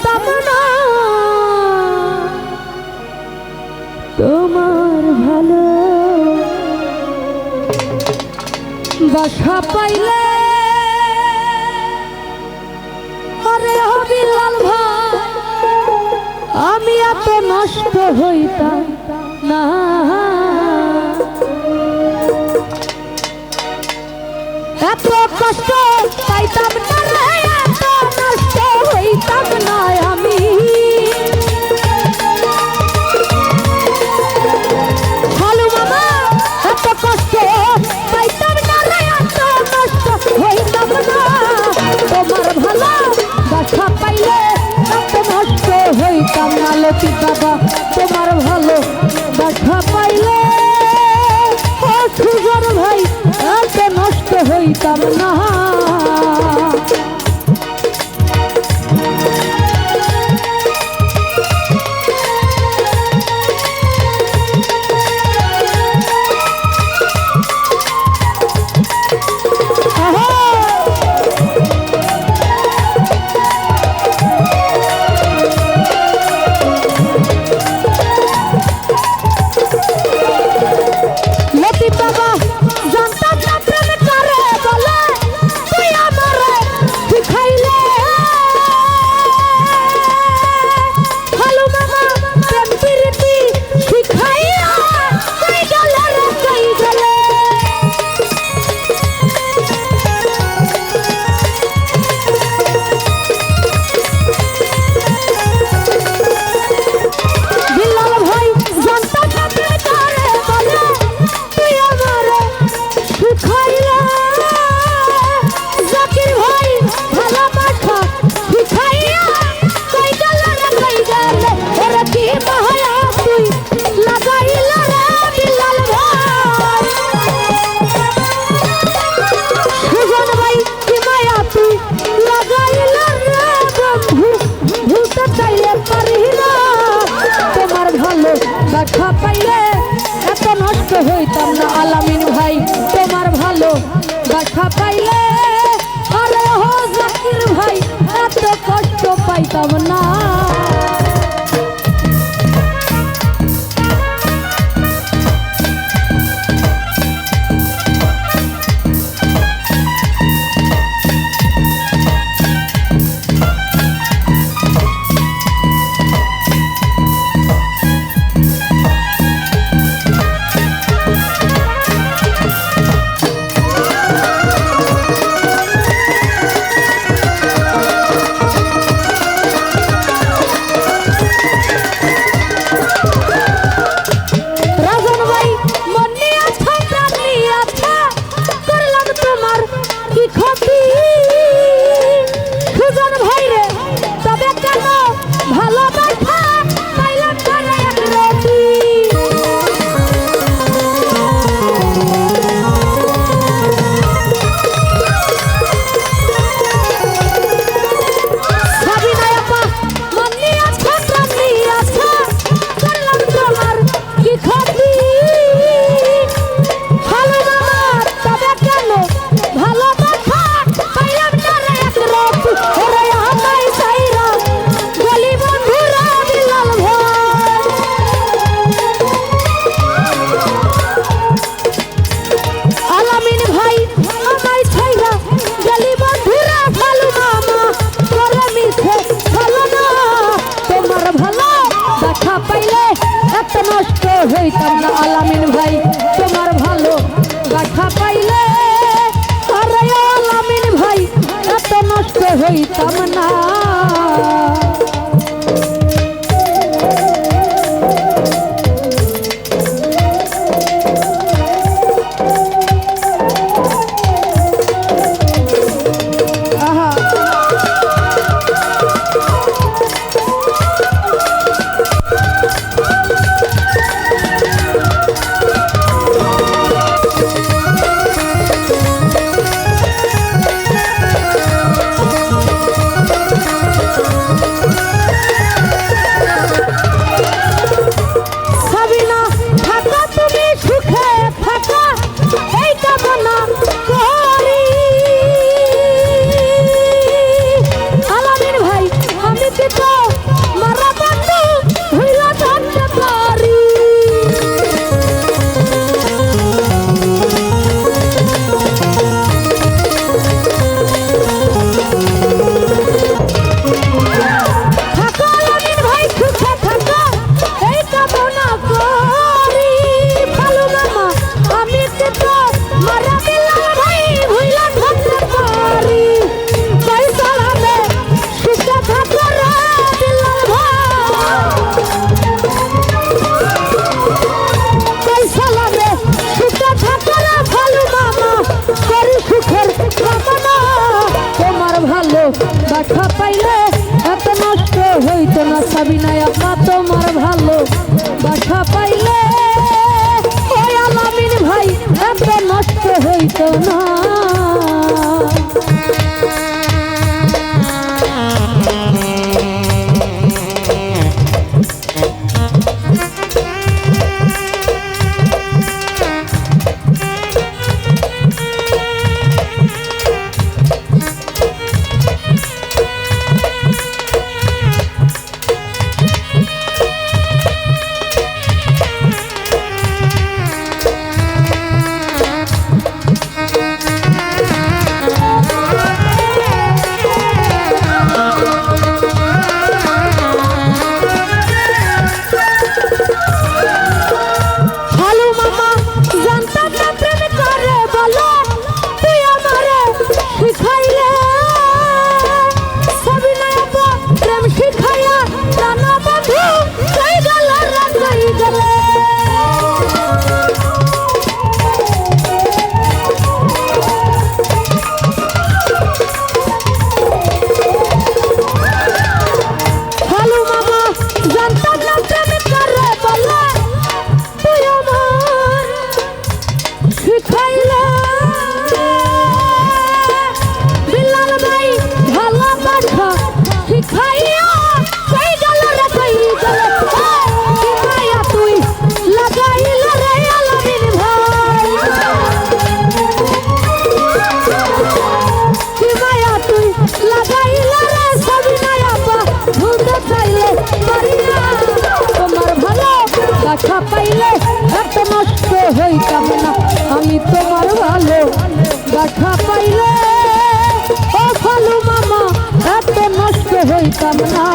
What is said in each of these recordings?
হইতাম না তোমার ভালো বাসা পাইলে আরে বিলাল ভাই আমি এত নষ্ট হইতাম না এত কষ্ট পাইতাম না রে এত নষ্ট হইতাম না আমি হালু মামা এত কষ্ট পাইতাম না রে এত নষ্ট হইতাম না তোমার ভালো বাসা পাইলে এত নষ্ট হইতাম না লতি বাবা তোমার ভালো বাসা পাইলে ও সুজন ভাই এত নষ্ট হইতাম না বাসা পাইলে এত নষ্ট হইতাম না আলামিন ভাই তোমার ভালো বাসা পাইলে আরে হো জাকির ভাই এত কষ্ট পাইতাম না হইতাম না আলামিন ভাই তোমার ভালো বাসা পাইলে আরে আলামিন ভাই এত নষ্ট হইতাম না ভালো দেখা পাইলে এত নষ্ট হইতো না সাবিনা আপা তোমার ভালো দেখা পাইলে ওই আলামিন ভাই এত নষ্ট হইতো না দেখা পাইলে এত নষ্ট হইতাম না আমি তোমার ভালো দেখা পাইলে ও ভালো মামা এত নষ্ট হইতাম না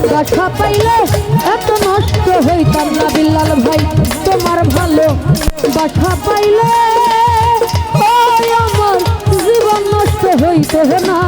দেখা পাইলে এত নষ্ট হইতাম না বিল্লাল ভাই তোমার ভালো দেখা পাইলে ওই আমার জীবন নষ্ট হইতে না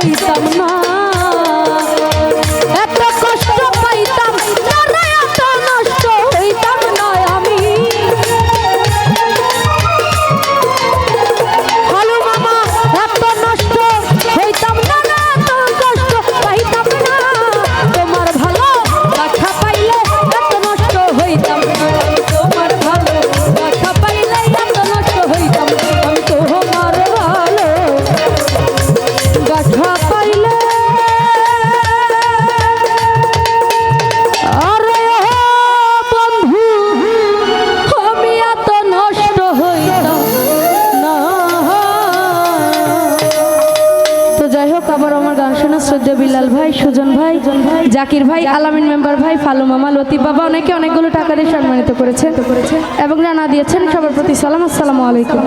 হইতাম না, এত কষ্ট পাইতাম না রে, এত নষ্ট হইতাম না আমি। হালু মামা এত নষ্ট হইতাম না রে, এত কষ্ট পাইতাম না, তোমার ভালো দেখা পাইলে এত নষ্ট হইতাম না, তোমার ভালো দেখা পাইলে এত নষ্ট হইতাম না, আমি তোমার ভালো দেখা পাইলে আরে বন্ধু আমি এত নষ্ট হইতাম না। তো যাই হোক, আবার আমার গান শোনা শ্রদ্ধা বিলাল ভাই, সুজন ভাই, জাকির ভাই, আলামিন মেম্বার ভাই, ফালু মামা, লতিফ বাবা অনেকে অনেকগুলো টাকা দিয়ে সম্মানিত করেছে এবং জানা দিয়েছেন। সবার প্রতি সালাম, আসসালামু আলাইকুম।